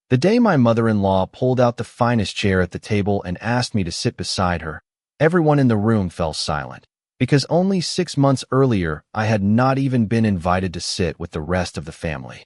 The day my mother-in-law pulled out the finest chair at the table and asked me to sit beside her, everyone in the room fell silent, because only 6 months earlier I had not even been invited to sit with the rest of the family.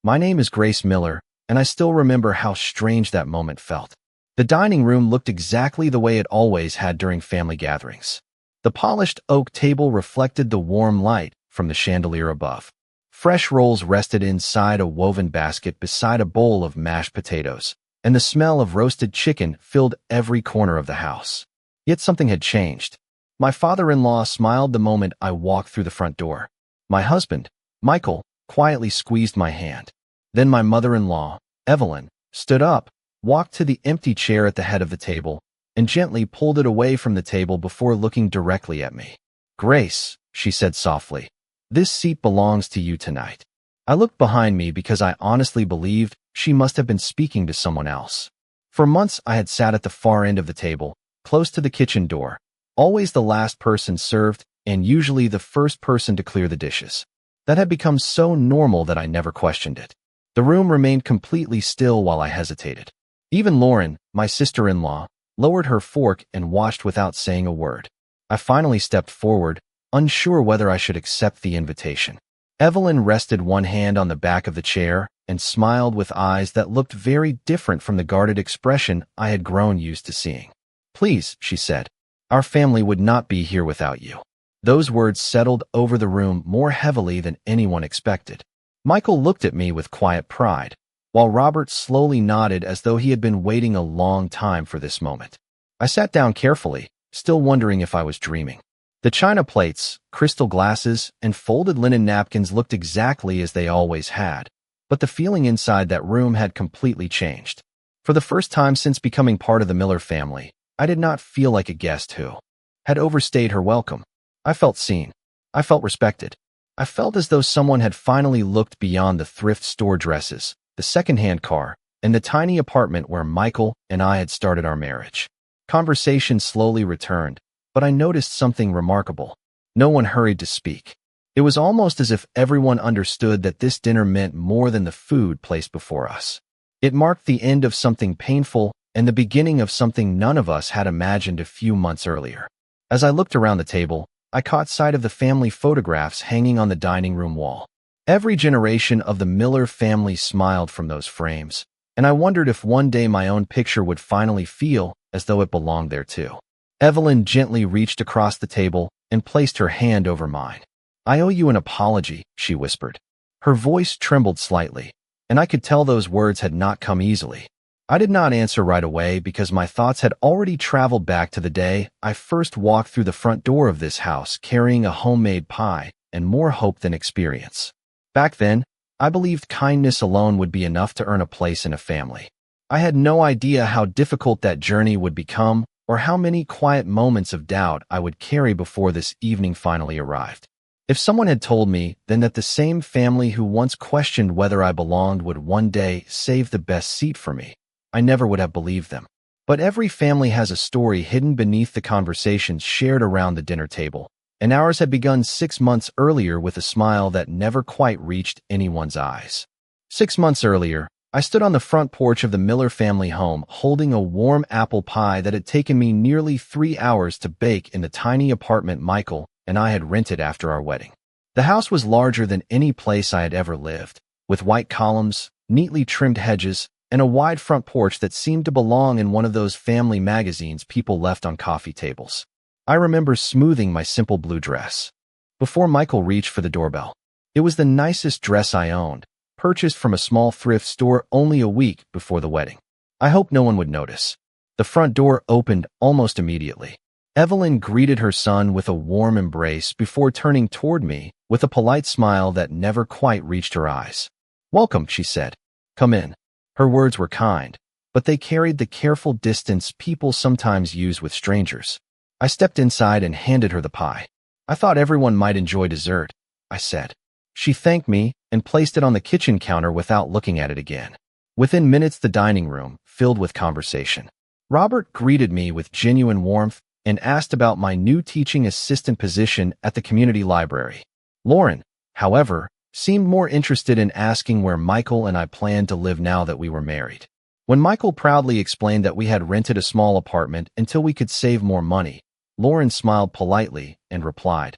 My name is Grace Miller, and I still remember how strange that moment felt. The dining room looked exactly the way it always had during family gatherings. The polished oak table reflected the warm light from the chandelier above. Fresh rolls rested inside a woven basket beside a bowl of mashed potatoes, and the smell of roasted chicken filled every corner of the house. Yet something had changed. My father-in-law smiled the moment I walked through the front door. My husband, Michael, quietly squeezed my hand. Then my mother-in-law, Evelyn, stood up, walked to the empty chair at the head of the table, and gently pulled it away from the table before looking directly at me. "Grace," she said softly, "this seat belongs to you tonight." I looked behind me because I honestly believed she must have been speaking to someone else. For months I had sat at the far end of the table, close to the kitchen door, always the last person served and usually the first person to clear the dishes. That had become so normal that I never questioned it. The room remained completely still while I hesitated. Even Lauren, my sister-in-law, lowered her fork and watched without saying a word. I finally stepped forward, unsure whether I should accept the invitation. Evelyn rested one hand on the back of the chair and smiled with eyes that looked very different from the guarded expression I had grown used to seeing. "Please," she said, "our family would not be here without you." Those words settled over the room more heavily than anyone expected. Michael looked at me with quiet pride, while Robert slowly nodded as though he had been waiting a long time for this moment. I sat down carefully, still wondering if I was dreaming. The china plates, crystal glasses, and folded linen napkins looked exactly as they always had, but the feeling inside that room had completely changed. For the first time since becoming part of the Miller family, I did not feel like a guest who had overstayed her welcome. I felt seen. I felt respected. I felt as though someone had finally looked beyond the thrift store dresses, the second-hand car, and the tiny apartment where Michael and I had started our marriage. Conversation slowly returned, but I noticed something remarkable. No one hurried to speak. It was almost as if everyone understood that this dinner meant more than the food placed before us. It marked the end of something painful and the beginning of something none of us had imagined a few months earlier. As I looked around the table, I caught sight of the family photographs hanging on the dining room wall. Every generation of the Miller family smiled from those frames, and I wondered if one day my own picture would finally feel as though it belonged there too. Evelyn gently reached across the table and placed her hand over mine. "I owe you an apology," she whispered. Her voice trembled slightly, and I could tell those words had not come easily. I did not answer right away because my thoughts had already traveled back to the day I first walked through the front door of this house carrying a homemade pie and more hope than experience. Back then, I believed kindness alone would be enough to earn a place in a family. I had no idea how difficult that journey would become or how many quiet moments of doubt I would carry before this evening finally arrived. If someone had told me then that the same family who once questioned whether I belonged would one day save the best seat for me, I never would have believed them. But every family has a story hidden beneath the conversations shared around the dinner table, and ours had begun 6 months earlier with a smile that never quite reached anyone's eyes. 6 months earlier, I stood on the front porch of the Miller family home holding a warm apple pie that had taken me nearly 3 hours to bake in the tiny apartment Michael and I had rented after our wedding. The house was larger than any place I had ever lived, with white columns, neatly trimmed hedges, and a wide front porch that seemed to belong in one of those family magazines people left on coffee tables. I remember smoothing my simple blue dress before Michael reached for the doorbell. It was the nicest dress I owned, purchased from a small thrift store only a week before the wedding. I hoped no one would notice. The front door opened almost immediately. Evelyn greeted her son with a warm embrace before turning toward me with a polite smile that never quite reached her eyes. "Welcome," she said. "Come in." Her words were kind, but they carried the careful distance people sometimes use with strangers. I stepped inside and handed her the pie. "I thought everyone might enjoy dessert," I said. She thanked me and placed it on the kitchen counter without looking at it again. Within minutes, the dining room filled with conversation. Robert greeted me with genuine warmth and asked about my new teaching assistant position at the community library. Lauren, however, seemed more interested in asking where Michael and I planned to live now that we were married. When Michael proudly explained that we had rented a small apartment until we could save more money, Lauren smiled politely and replied,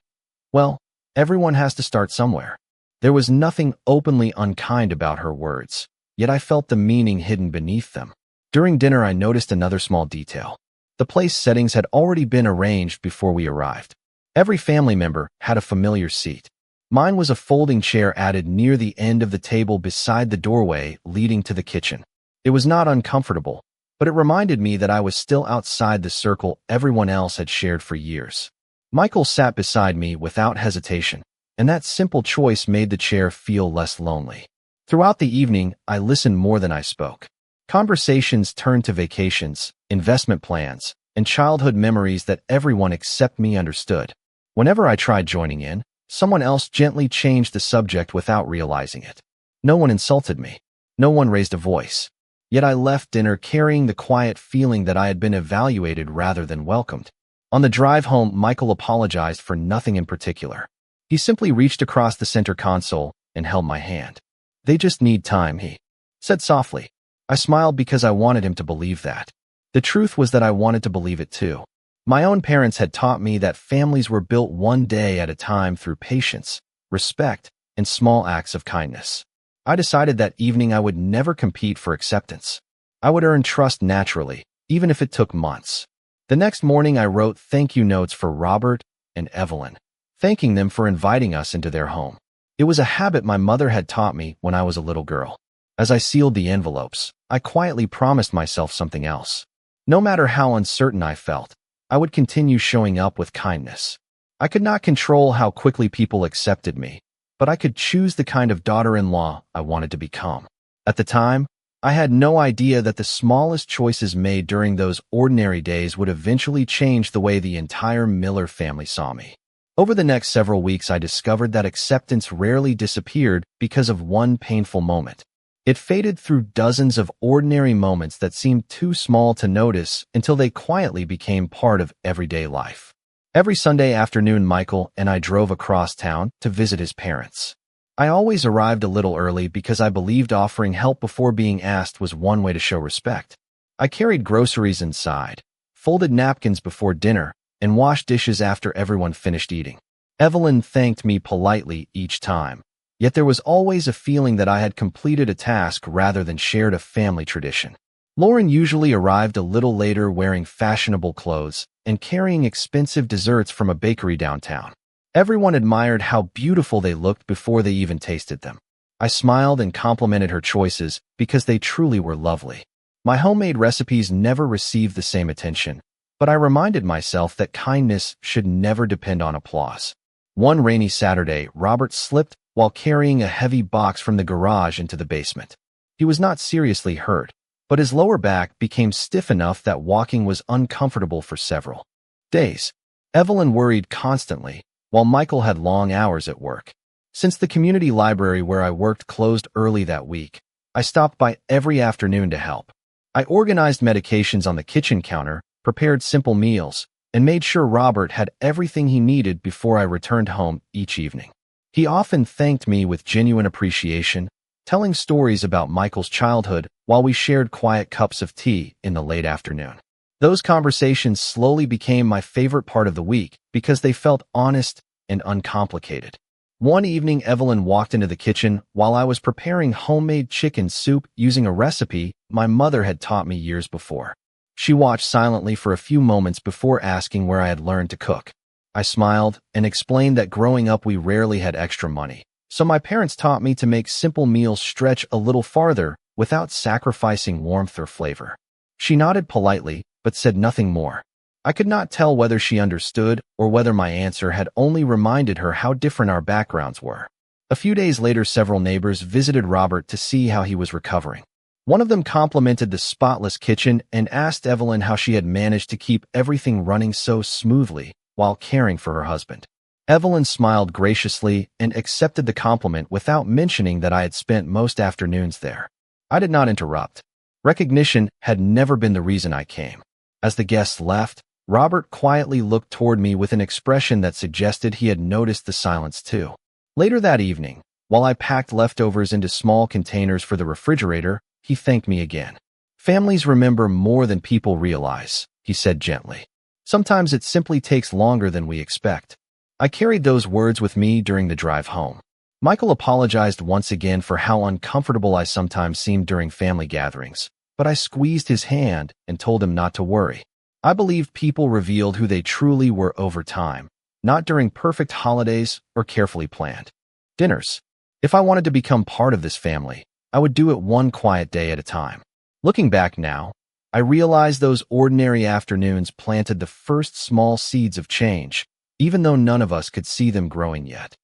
"Well, everyone has to start somewhere." There was nothing openly unkind about her words, yet I felt the meaning hidden beneath them. During dinner, I noticed another small detail. The place settings had already been arranged before we arrived. Every family member had a familiar seat. Mine was a folding chair added near the end of the table beside the doorway leading to the kitchen. It was not uncomfortable, but it reminded me that I was still outside the circle everyone else had shared for years. Michael sat beside me without hesitation, and that simple choice made the chair feel less lonely. Throughout the evening, I listened more than I spoke. Conversations turned to vacations, investment plans, and childhood memories that everyone except me understood. Whenever I tried joining in, someone else gently changed the subject without realizing it. No one insulted me. No one raised a voice. Yet I left dinner carrying the quiet feeling that I had been evaluated rather than welcomed. On the drive home, Michael apologized for nothing in particular. He simply reached across the center console and held my hand. "They just need time," he said softly. I smiled because I wanted him to believe that. The truth was that I wanted to believe it too. My own parents had taught me that families were built one day at a time through patience, respect, and small acts of kindness. I decided that evening I would never compete for acceptance. I would earn trust naturally, even if it took months. The next morning I wrote thank you notes for Robert and Evelyn, thanking them for inviting us into their home. It was a habit my mother had taught me when I was a little girl. As I sealed the envelopes, I quietly promised myself something else. No matter how uncertain I felt, I would continue showing up with kindness. I could not control how quickly people accepted me, but I could choose the kind of daughter-in-law I wanted to become. At the time, I had no idea that the smallest choices made during those ordinary days would eventually change the way the entire Miller family saw me. Over the next several weeks, I discovered that acceptance rarely disappeared because of one painful moment. It faded through dozens of ordinary moments that seemed too small to notice until they quietly became part of everyday life. Every Sunday afternoon, Michael and I drove across town to visit his parents. I always arrived a little early because I believed offering help before being asked was one way to show respect. I carried groceries inside, folded napkins before dinner, and washed dishes after everyone finished eating. Evelyn thanked me politely each time. Yet there was always a feeling that I had completed a task rather than shared a family tradition. Lauren usually arrived a little later wearing fashionable clothes and carrying expensive desserts from a bakery downtown. Everyone admired how beautiful they looked before they even tasted them. I smiled and complimented her choices because they truly were lovely. My homemade recipes never received the same attention, but I reminded myself that kindness should never depend on applause. One rainy Saturday, Robert slipped while carrying a heavy box from the garage into the basement. He was not seriously hurt, but his lower back became stiff enough that walking was uncomfortable for several days. Evelyn worried constantly, while Michael had long hours at work. Since the community library where I worked closed early that week, I stopped by every afternoon to help. I organized medications on the kitchen counter, prepared simple meals, and made sure Robert had everything he needed before I returned home each evening. He often thanked me with genuine appreciation, telling stories about Michael's childhood while we shared quiet cups of tea in the late afternoon. Those conversations slowly became my favorite part of the week because they felt honest and uncomplicated. One evening, Evelyn walked into the kitchen while I was preparing homemade chicken soup using a recipe my mother had taught me years before. She watched silently for a few moments before asking where I had learned to cook. I smiled and explained that growing up we rarely had extra money, so my parents taught me to make simple meals stretch a little farther without sacrificing warmth or flavor. She nodded politely, but said nothing more. I could not tell whether she understood or whether my answer had only reminded her how different our backgrounds were. A few days later, several neighbors visited Robert to see how he was recovering. One of them complimented the spotless kitchen and asked Evelyn how she had managed to keep everything running so smoothly while caring for her husband. Evelyn smiled graciously and accepted the compliment without mentioning that I had spent most afternoons there. I did not interrupt. Recognition had never been the reason I came. As the guests left, Robert quietly looked toward me with an expression that suggested he had noticed the silence too. Later that evening, While I packed leftovers into small containers for the refrigerator, he thanked me again. Families remember more than people realize, he said gently. Sometimes it simply takes longer than we expect. I carried those words with me during the drive home. Michael apologized once again for how uncomfortable I sometimes seemed during family gatherings, but I squeezed his hand and told him not to worry. I believed people revealed who they truly were over time, not during perfect holidays or carefully planned dinners. If I wanted to become part of this family, I would do it one quiet day at a time. Looking back now, I realize those ordinary afternoons planted the first small seeds of change, even though none of us could see them growing yet.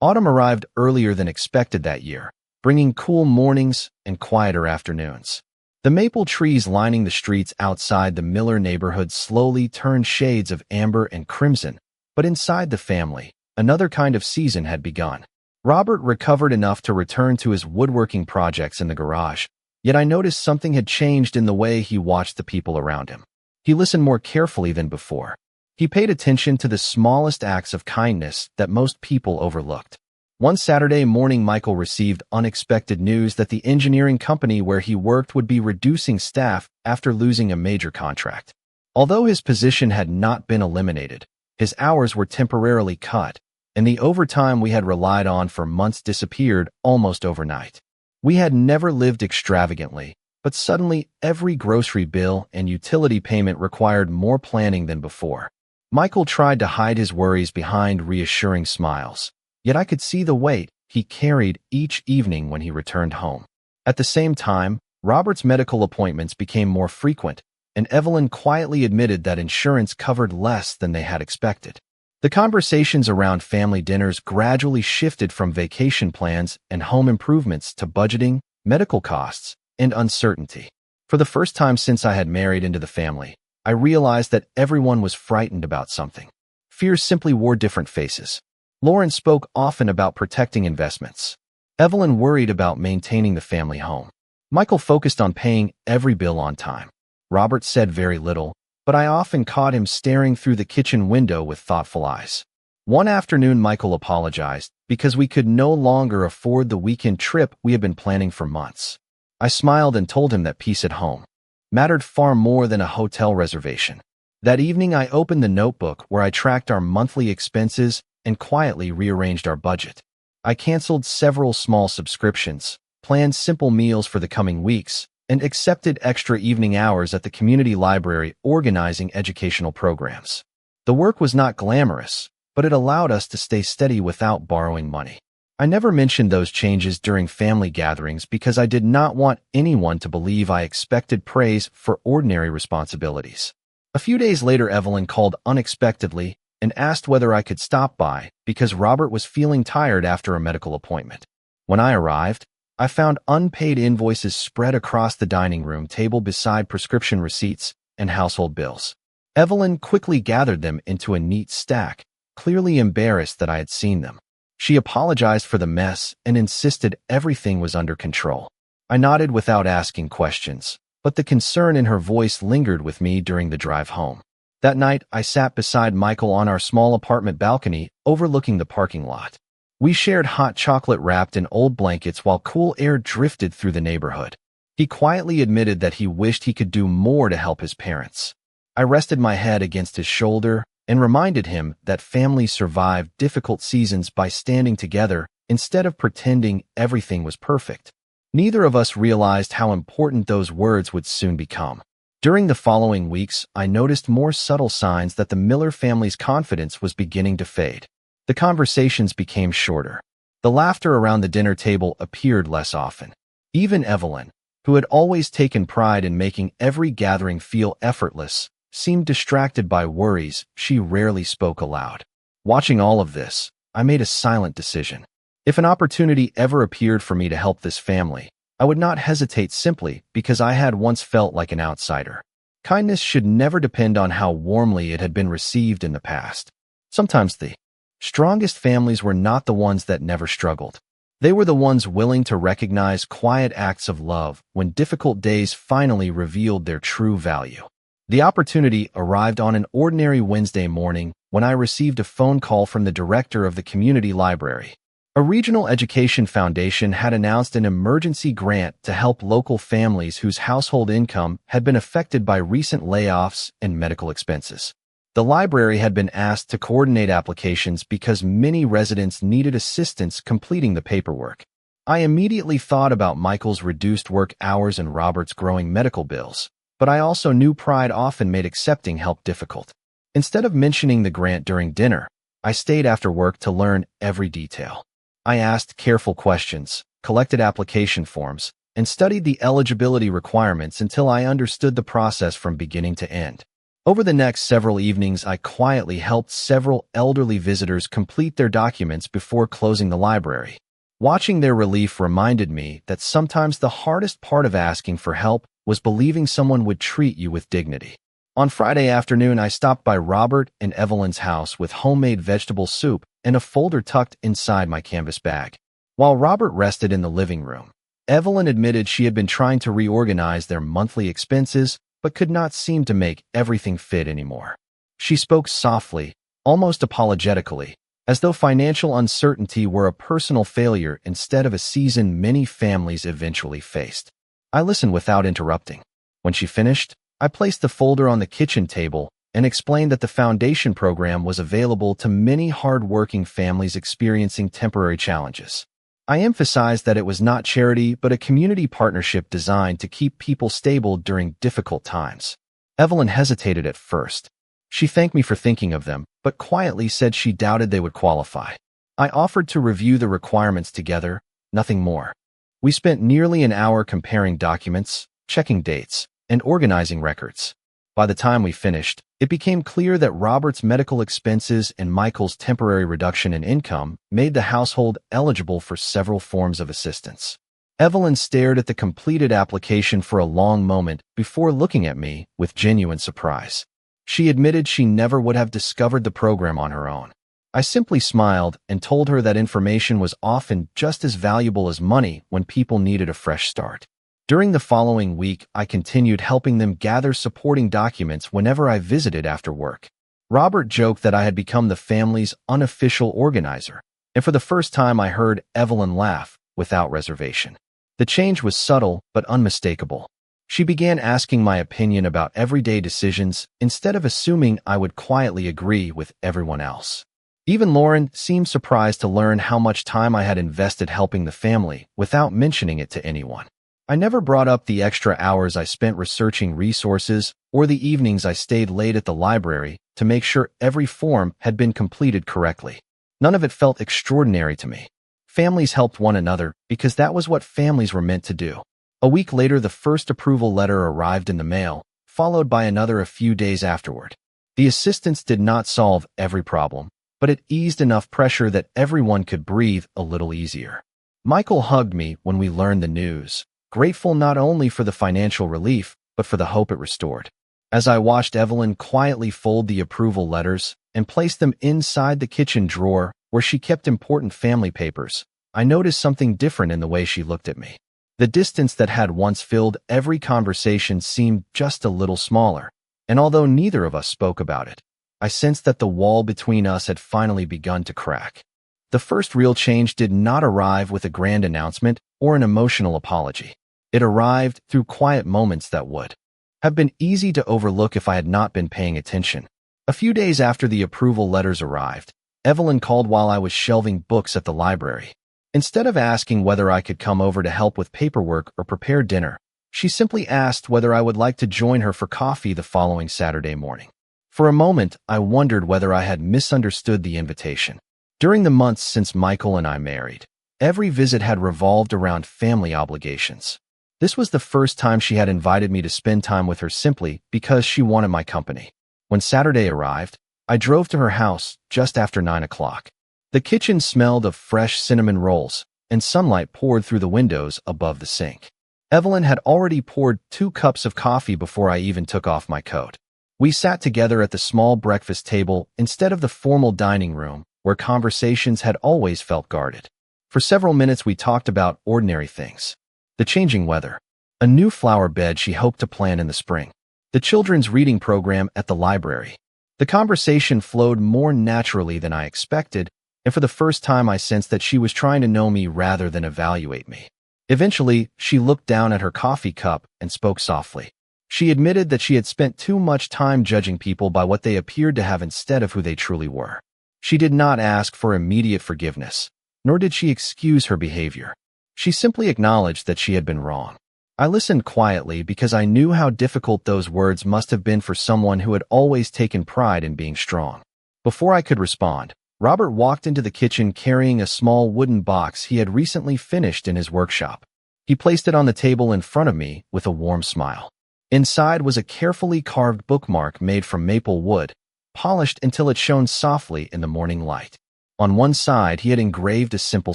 Autumn arrived earlier than expected that year, bringing cool mornings and quieter afternoons. The maple trees lining the streets outside the Miller neighborhood slowly turned shades of amber and crimson, but inside the family, another kind of season had begun. Robert recovered enough to return to his woodworking projects in the garage, yet I noticed something had changed in the way he watched the people around him. He listened more carefully than before. He paid attention to the smallest acts of kindness that most people overlooked. One Saturday morning, Michael received unexpected news that the engineering company where he worked would be reducing staff after losing a major contract. Although his position had not been eliminated, his hours were temporarily cut, and the overtime we had relied on for months disappeared almost overnight. We had never lived extravagantly, but suddenly every grocery bill and utility payment required more planning than before. Michael tried to hide his worries behind reassuring smiles, yet I could see the weight he carried each evening when he returned home. At the same time, Robert's medical appointments became more frequent, and Evelyn quietly admitted that insurance covered less than they had expected. The conversations around family dinners gradually shifted from vacation plans and home improvements to budgeting, medical costs, and uncertainty. For the first time since I had married into the family, I realized that everyone was frightened about something. Fears simply wore different faces. Lauren spoke often about protecting investments. Evelyn worried about maintaining the family home. Michael focused on paying every bill on time. Robert said very little, but I often caught him staring through the kitchen window with thoughtful eyes. One afternoon, Michael apologized because we could no longer afford the weekend trip we had been planning for months. I smiled and told him that peace at home mattered far more than a hotel reservation. That evening, I opened the notebook where I tracked our monthly expenses and quietly rearranged our budget. I canceled several small subscriptions, planned simple meals for the coming weeks, and accepted extra evening hours at the community library organizing educational programs. The work was not glamorous, but it allowed us to stay steady without borrowing money. I never mentioned those changes during family gatherings because I did not want anyone to believe I expected praise for ordinary responsibilities. A few days later, Evelyn called unexpectedly and asked whether I could stop by because Robert was feeling tired after a medical appointment. When I arrived, I found unpaid invoices spread across the dining room table beside prescription receipts and household bills. Evelyn quickly gathered them into a neat stack, clearly embarrassed that I had seen them. She apologized for the mess and insisted everything was under control. I nodded without asking questions, but the concern in her voice lingered with me during the drive home. That night, I sat beside Michael on our small apartment balcony overlooking the parking lot. We shared hot chocolate wrapped in old blankets while cool air drifted through the neighborhood. He quietly admitted that he wished he could do more to help his parents. I rested my head against his shoulder and reminded him that families survive difficult seasons by standing together instead of pretending everything was perfect. Neither of us realized how important those words would soon become. During the following weeks, I noticed more subtle signs that the Miller family's confidence was beginning to fade. The conversations became shorter. The laughter around the dinner table appeared less often. Even Evelyn, who had always taken pride in making every gathering feel effortless, seemed distracted by worries she rarely spoke aloud. Watching all of this, I made a silent decision. If an opportunity ever appeared for me to help this family, I would not hesitate simply because I had once felt like an outsider. Kindness should never depend on how warmly it had been received in the past. Sometimes the strongest families were not the ones that never struggled. They were the ones willing to recognize quiet acts of love when difficult days finally revealed their true value. The opportunity arrived on an ordinary Wednesday morning when I received a phone call from the director of the community library. A regional education foundation had announced an emergency grant to help local families whose household income had been affected by recent layoffs and medical expenses. The library had been asked to coordinate applications because many residents needed assistance completing the paperwork. I immediately thought about Michael's reduced work hours and Robert's growing medical bills, but I also knew pride often made accepting help difficult. Instead of mentioning the grant during dinner, I stayed after work to learn every detail. I asked careful questions, collected application forms, and studied the eligibility requirements until I understood the process from beginning to end. Over the next several evenings, I quietly helped several elderly visitors complete their documents before closing the library. Watching their relief reminded me that sometimes the hardest part of asking for help was believing someone would treat you with dignity. On Friday afternoon, I stopped by Robert and Evelyn's house with homemade vegetable soup and a folder tucked inside my canvas bag. While Robert rested in the living room, Evelyn admitted she had been trying to reorganize their monthly expenses but could not seem to make everything fit anymore. She spoke softly, almost apologetically, as though financial uncertainty were a personal failure instead of a season many families eventually faced. I listened without interrupting. When she finished, I placed the folder on the kitchen table and explained that the foundation program was available to many hard-working families experiencing temporary challenges. I emphasized that it was not charity but a community partnership designed to keep people stable during difficult times. Evelyn hesitated at first. She thanked me for thinking of them, but quietly said she doubted they would qualify. I offered to review the requirements together, nothing more. We spent nearly an hour comparing documents, checking dates, and organizing records. By the time we finished, it became clear that Robert's medical expenses and Michael's temporary reduction in income made the household eligible for several forms of assistance. Evelyn stared at the completed application for a long moment before looking at me with genuine surprise. She admitted she never would have discovered the program on her own. I simply smiled and told her that information was often just as valuable as money when people needed a fresh start. During the following week, I continued helping them gather supporting documents whenever I visited after work. Robert joked that I had become the family's unofficial organizer, and for the first time I heard Evelyn laugh without reservation. The change was subtle but unmistakable. She began asking my opinion about everyday decisions instead of assuming I would quietly agree with everyone else. Even Lauren seemed surprised to learn how much time I had invested helping the family without mentioning it to anyone. I never brought up the extra hours I spent researching resources or the evenings I stayed late at the library to make sure every form had been completed correctly. None of it felt extraordinary to me. Families helped one another because that was what families were meant to do. A week later, the first approval letter arrived in the mail, followed by another a few days afterward. The assistance did not solve every problem, but it eased enough pressure that everyone could breathe a little easier. Michael hugged me when we learned the news, grateful not only for the financial relief, but for the hope it restored. As I watched Evelyn quietly fold the approval letters and place them inside the kitchen drawer where she kept important family papers, I noticed something different in the way she looked at me. The distance that had once filled every conversation seemed just a little smaller, and although neither of us spoke about it, I sensed that the wall between us had finally begun to crack. The first real change did not arrive with a grand announcement or an emotional apology. It arrived through quiet moments that would have been easy to overlook if I had not been paying attention. A few days after the approval letters arrived, Evelyn called while I was shelving books at the library. Instead of asking whether I could come over to help with paperwork or prepare dinner, she simply asked whether I would like to join her for coffee the following Saturday morning. For a moment, I wondered whether I had misunderstood the invitation. During the months since Michael and I married, every visit had revolved around family obligations. This was the first time she had invited me to spend time with her simply because she wanted my company. When Saturday arrived, I drove to her house just after 9 o'clock. The kitchen smelled of fresh cinnamon rolls, and sunlight poured through the windows above the sink. Evelyn had already poured 2 cups of coffee before I even took off my coat. We sat together at the small breakfast table instead of the formal dining room, where conversations had always felt guarded. For several minutes we talked about ordinary things. The changing weather, a new flower bed she hoped to plant in the spring, the children's reading program at the library. The conversation flowed more naturally than I expected, and for the first time I sensed that she was trying to know me rather than evaluate me. Eventually, she looked down at her coffee cup and spoke softly. She admitted that she had spent too much time judging people by what they appeared to have instead of who they truly were. She did not ask for immediate forgiveness, nor did she excuse her behavior. She simply acknowledged that she had been wrong. I listened quietly because I knew how difficult those words must have been for someone who had always taken pride in being strong. Before I could respond, Robert walked into the kitchen carrying a small wooden box he had recently finished in his workshop. He placed it on the table in front of me with a warm smile. Inside was a carefully carved bookmark made from maple wood, polished until it shone softly in the morning light. On one side, he had engraved a simple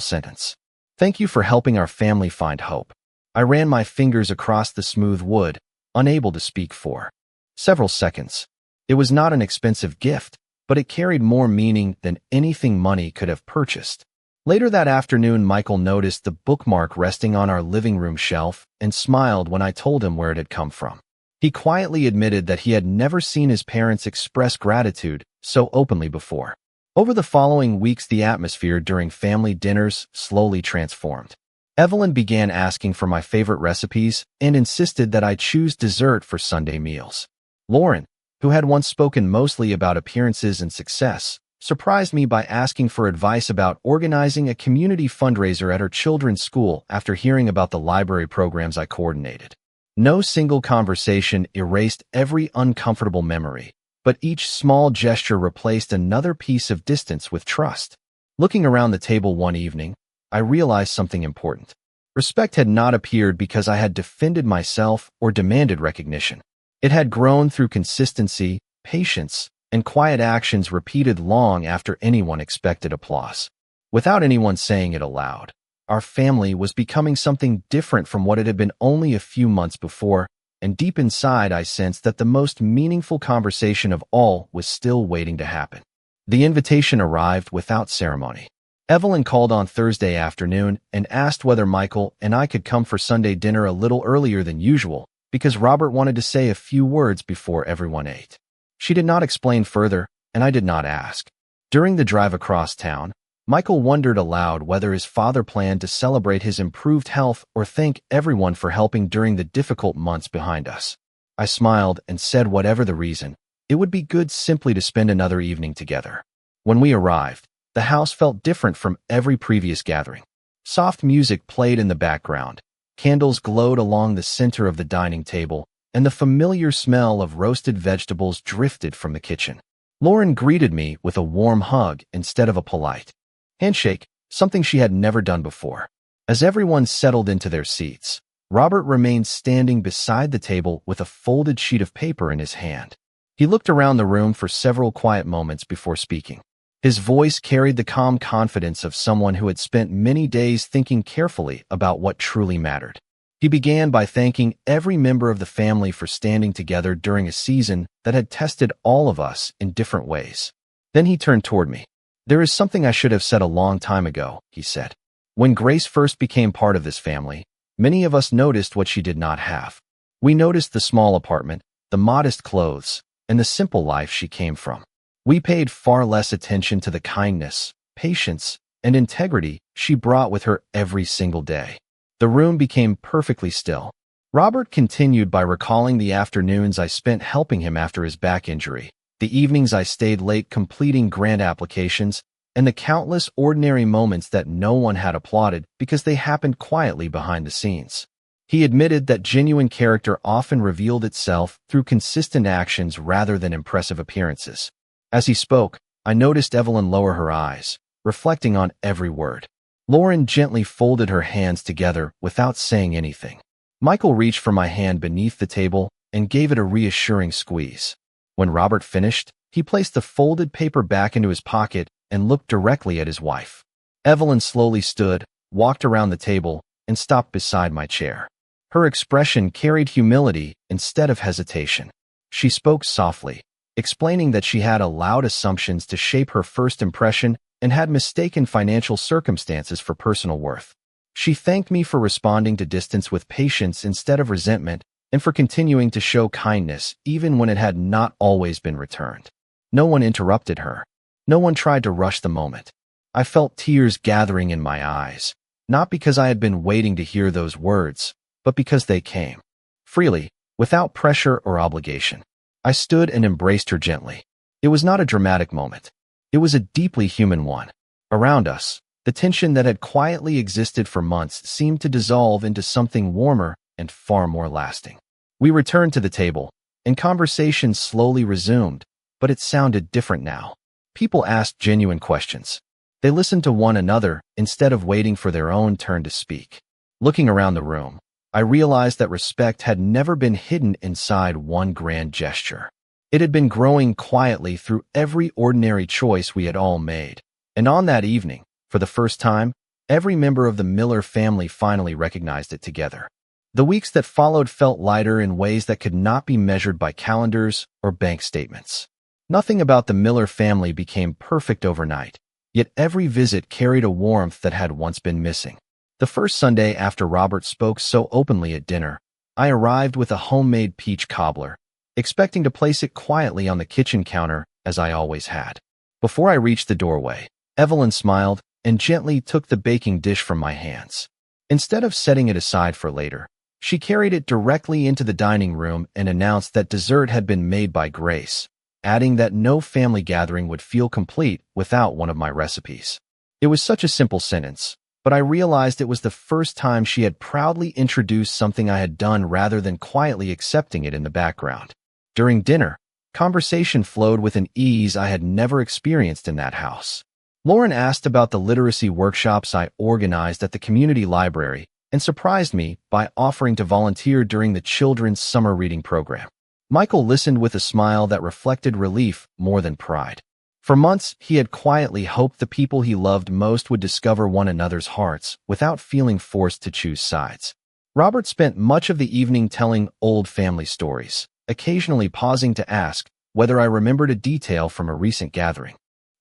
sentence: "Thank you for helping our family find hope." I ran my fingers across the smooth wood, unable to speak for several seconds. It was not an expensive gift, but it carried more meaning than anything money could have purchased. Later that afternoon, Michael noticed the bookmark resting on our living room shelf and smiled when I told him where it had come from. He quietly admitted that he had never seen his parents express gratitude so openly before. Over the following weeks, the atmosphere during family dinners slowly transformed. Evelyn began asking for my favorite recipes and insisted that I choose dessert for Sunday meals. Lauren, who had once spoken mostly about appearances and success, surprised me by asking for advice about organizing a community fundraiser at her children's school after hearing about the library programs I coordinated. No single conversation erased every uncomfortable memory, but each small gesture replaced another piece of distance with trust. Looking around the table one evening, I realized something important. Respect had not appeared because I had defended myself or demanded recognition. It had grown through consistency, patience, and quiet actions repeated long after anyone expected applause. Without anyone saying it aloud, our family was becoming something different from what it had been only a few months before, and deep inside I sensed that the most meaningful conversation of all was still waiting to happen. The invitation arrived without ceremony. Evelyn called on Thursday afternoon and asked whether Michael and I could come for Sunday dinner a little earlier than usual, because Robert wanted to say a few words before everyone ate. She did not explain further, and I did not ask. During the drive across town, Michael wondered aloud whether his father planned to celebrate his improved health or thank everyone for helping during the difficult months behind us. I smiled and said whatever the reason, it would be good simply to spend another evening together. When we arrived, the house felt different from every previous gathering. Soft music played in the background, candles glowed along the center of the dining table, and the familiar smell of roasted vegetables drifted from the kitchen. Lauren greeted me with a warm hug instead of a polite handshake, something she had never done before. As everyone settled into their seats, Robert remained standing beside the table with a folded sheet of paper in his hand. He looked around the room for several quiet moments before speaking. His voice carried the calm confidence of someone who had spent many days thinking carefully about what truly mattered. He began by thanking every member of the family for standing together during a season that had tested all of us in different ways. Then he turned toward me. "There is something I should have said a long time ago," he said. "When Grace first became part of this family, many of us noticed what she did not have. We noticed the small apartment, the modest clothes, and the simple life she came from. We paid far less attention to the kindness, patience, and integrity she brought with her every single day." The room became perfectly still. Robert continued by recalling the afternoons I spent helping him after his back injury, the evenings I stayed late completing grant applications, and the countless ordinary moments that no one had applauded because they happened quietly behind the scenes. He admitted that genuine character often revealed itself through consistent actions rather than impressive appearances. As he spoke, I noticed Evelyn lower her eyes, reflecting on every word. Lauren gently folded her hands together without saying anything. Michael reached for my hand beneath the table and gave it a reassuring squeeze. When Robert finished, he placed the folded paper back into his pocket and looked directly at his wife. Evelyn slowly stood, walked around the table, and stopped beside my chair. Her expression carried humility instead of hesitation. She spoke softly, explaining that she had allowed assumptions to shape her first impression and had mistaken financial circumstances for personal worth. She thanked me for responding to distance with patience instead of resentment, and for continuing to show kindness even when it had not always been returned. No one interrupted her. No one tried to rush the moment. I felt tears gathering in my eyes, not because I had been waiting to hear those words, but because they came freely, without pressure or obligation. I stood and embraced her gently. It was not a dramatic moment. It was a deeply human one. Around us, the tension that had quietly existed for months seemed to dissolve into something warmer and far more lasting. We returned to the table, and conversation slowly resumed, but it sounded different now. People asked genuine questions. They listened to one another instead of waiting for their own turn to speak. Looking around the room, I realized that respect had never been hidden inside one grand gesture. It had been growing quietly through every ordinary choice we had all made. And on that evening, for the first time, every member of the Miller family finally recognized it together. The weeks that followed felt lighter in ways that could not be measured by calendars or bank statements. Nothing about the Miller family became perfect overnight, yet every visit carried a warmth that had once been missing. The first Sunday after Robert spoke so openly at dinner, I arrived with a homemade peach cobbler, expecting to place it quietly on the kitchen counter as I always had. Before I reached the doorway, Evelyn smiled and gently took the baking dish from my hands. Instead of setting it aside for later, she carried it directly into the dining room and announced that dessert had been made by Grace, adding that no family gathering would feel complete without one of my recipes. It was such a simple sentence, but I realized it was the first time she had proudly introduced something I had done rather than quietly accepting it in the background. During dinner, conversation flowed with an ease I had never experienced in that house. Lauren asked about the literacy workshops I organized at the community library and surprised me by offering to volunteer during the children's summer reading program. Michael listened with a smile that reflected relief more than pride. For months, he had quietly hoped the people he loved most would discover one another's hearts without feeling forced to choose sides. Robert spent much of the evening telling old family stories, occasionally pausing to ask whether I remembered a detail from a recent gathering.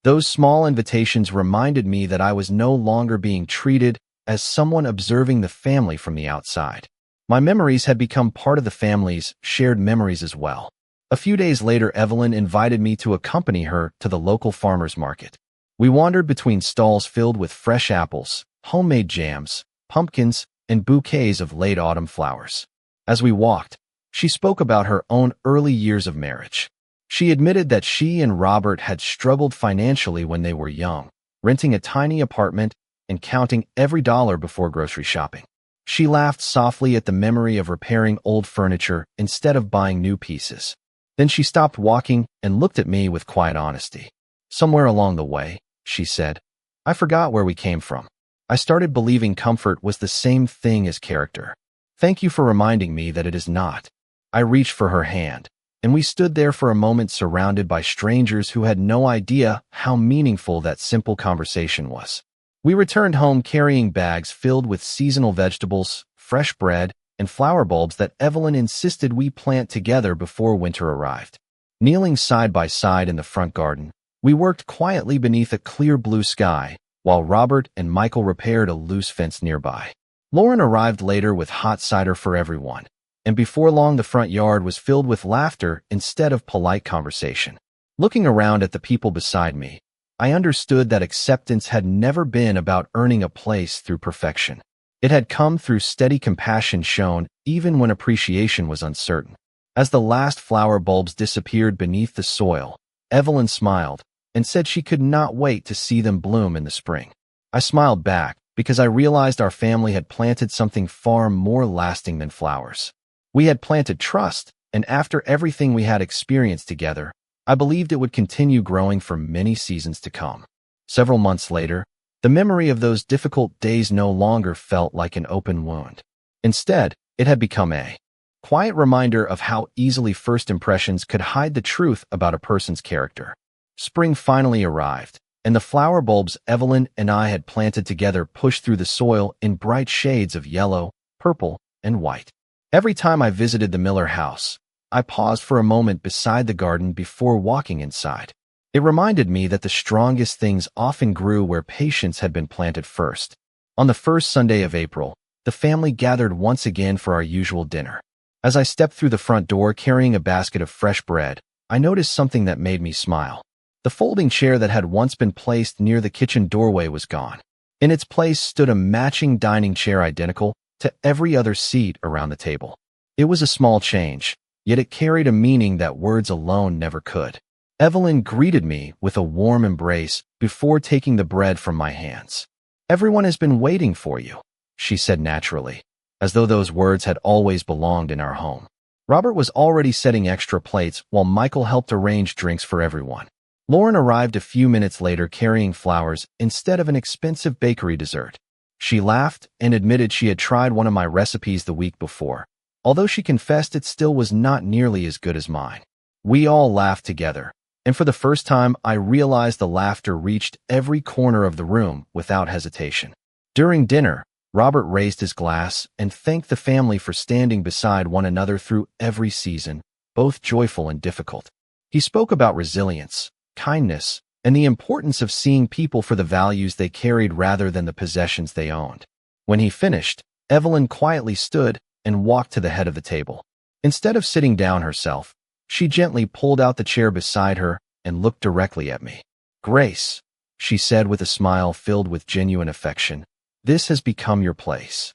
Those small invitations reminded me that I was no longer being treated as someone observing the family from the outside. My memories had become part of the family's shared memories as well. A few days later, Evelyn invited me to accompany her to the local farmer's market. We wandered between stalls filled with fresh apples, homemade jams, pumpkins, and bouquets of late autumn flowers. As we walked, she spoke about her own early years of marriage. She admitted that she and Robert had struggled financially when they were young, renting a tiny apartment and counting every dollar before grocery shopping. She laughed softly at the memory of repairing old furniture instead of buying new pieces. Then she stopped walking and looked at me with quiet honesty. Somewhere along the way, she said, I forgot where we came from. I started believing comfort was the same thing as character. Thank you for reminding me that it is not. I reached for her hand, and we stood there for a moment surrounded by strangers who had no idea how meaningful that simple conversation was. We returned home carrying bags filled with seasonal vegetables, fresh bread, and flower bulbs that Evelyn insisted we plant together before winter arrived. Kneeling side by side in the front garden, we worked quietly beneath a clear blue sky, while Robert and Michael repaired a loose fence nearby. Lauren arrived later with hot cider for everyone, and before long the front yard was filled with laughter instead of polite conversation. Looking around at the people beside me, I understood that acceptance had never been about earning a place through perfection. It had come through steady compassion shown even when appreciation was uncertain. As the last flower bulbs disappeared beneath the soil, Evelyn smiled and said she could not wait to see them bloom in the spring. I smiled back because I realized our family had planted something far more lasting than flowers. We had planted trust, and after everything we had experienced together, I believed it would continue growing for many seasons to come. Several months later, the memory of those difficult days no longer felt like an open wound. Instead, it had become a quiet reminder of how easily first impressions could hide the truth about a person's character. Spring finally arrived, and the flower bulbs Evelyn and I had planted together pushed through the soil in bright shades of yellow, purple, and white. Every time I visited the Miller house, I paused for a moment beside the garden before walking inside. It reminded me that the strongest things often grew where patience had been planted first. On the first Sunday of April, the family gathered once again for our usual dinner. As I stepped through the front door carrying a basket of fresh bread, I noticed something that made me smile. The folding chair that had once been placed near the kitchen doorway was gone. In its place stood a matching dining chair identical to every other seat around the table. It was a small change, yet it carried a meaning that words alone never could. Evelyn greeted me with a warm embrace before taking the bread from my hands. "Everyone has been waiting for you," she said naturally, as though those words had always belonged in our home. Robert was already setting extra plates while Michael helped arrange drinks for everyone. Lauren arrived a few minutes later carrying flowers instead of an expensive bakery dessert. She laughed and admitted she had tried one of my recipes the week before, although she confessed it still was not nearly as good as mine. We all laughed together, and for the first time I realized the laughter reached every corner of the room without hesitation. During dinner, Robert raised his glass and thanked the family for standing beside one another through every season, both joyful and difficult. He spoke about resilience, kindness, and the importance of seeing people for the values they carried rather than the possessions they owned. When he finished, Evelyn quietly stood and walked to the head of the table. Instead of sitting down herself, she gently pulled out the chair beside her and looked directly at me. "Grace," she said with a smile filled with genuine affection, "this has become your place."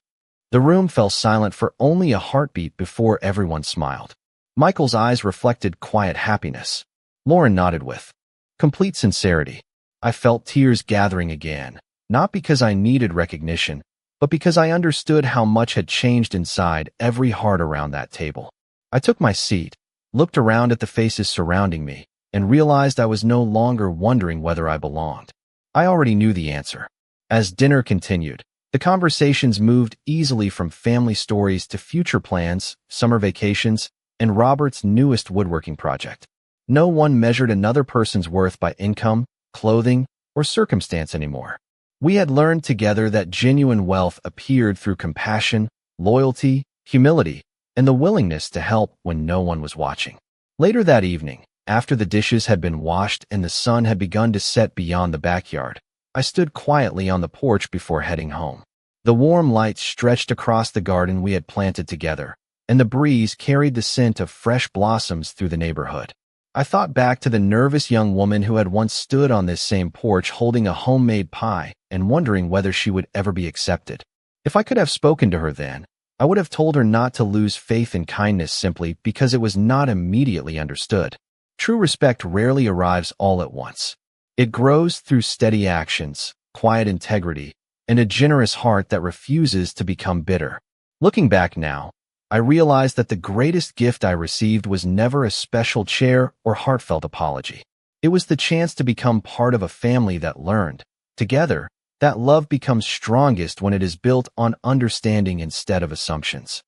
The room fell silent for only a heartbeat before everyone smiled. Michael's eyes reflected quiet happiness. Lauren nodded with complete sincerity. I felt tears gathering again, not because I needed recognition, but because I understood how much had changed inside every heart around that table. I took my seat, looked around at the faces surrounding me, and realized I was no longer wondering whether I belonged. I already knew the answer. As dinner continued, the conversations moved easily from family stories to future plans, summer vacations, and Robert's newest woodworking project. No one measured another person's worth by income, clothing, or circumstance anymore. We had learned together that genuine wealth appeared through compassion, loyalty, humility, and the willingness to help when no one was watching. Later that evening, after the dishes had been washed and the sun had begun to set beyond the backyard, I stood quietly on the porch before heading home. The warm light stretched across the garden we had planted together, and the breeze carried the scent of fresh blossoms through the neighborhood. I thought back to the nervous young woman who had once stood on this same porch holding a homemade pie and wondering whether she would ever be accepted. If I could have spoken to her then, I would have told her not to lose faith in kindness simply because it was not immediately understood. True respect rarely arrives all at once. It grows through steady actions, quiet integrity, and a generous heart that refuses to become bitter. Looking back now, I realized that the greatest gift I received was never a special chair or heartfelt apology. It was the chance to become part of a family that learned, together, that love becomes strongest when it is built on understanding instead of assumptions.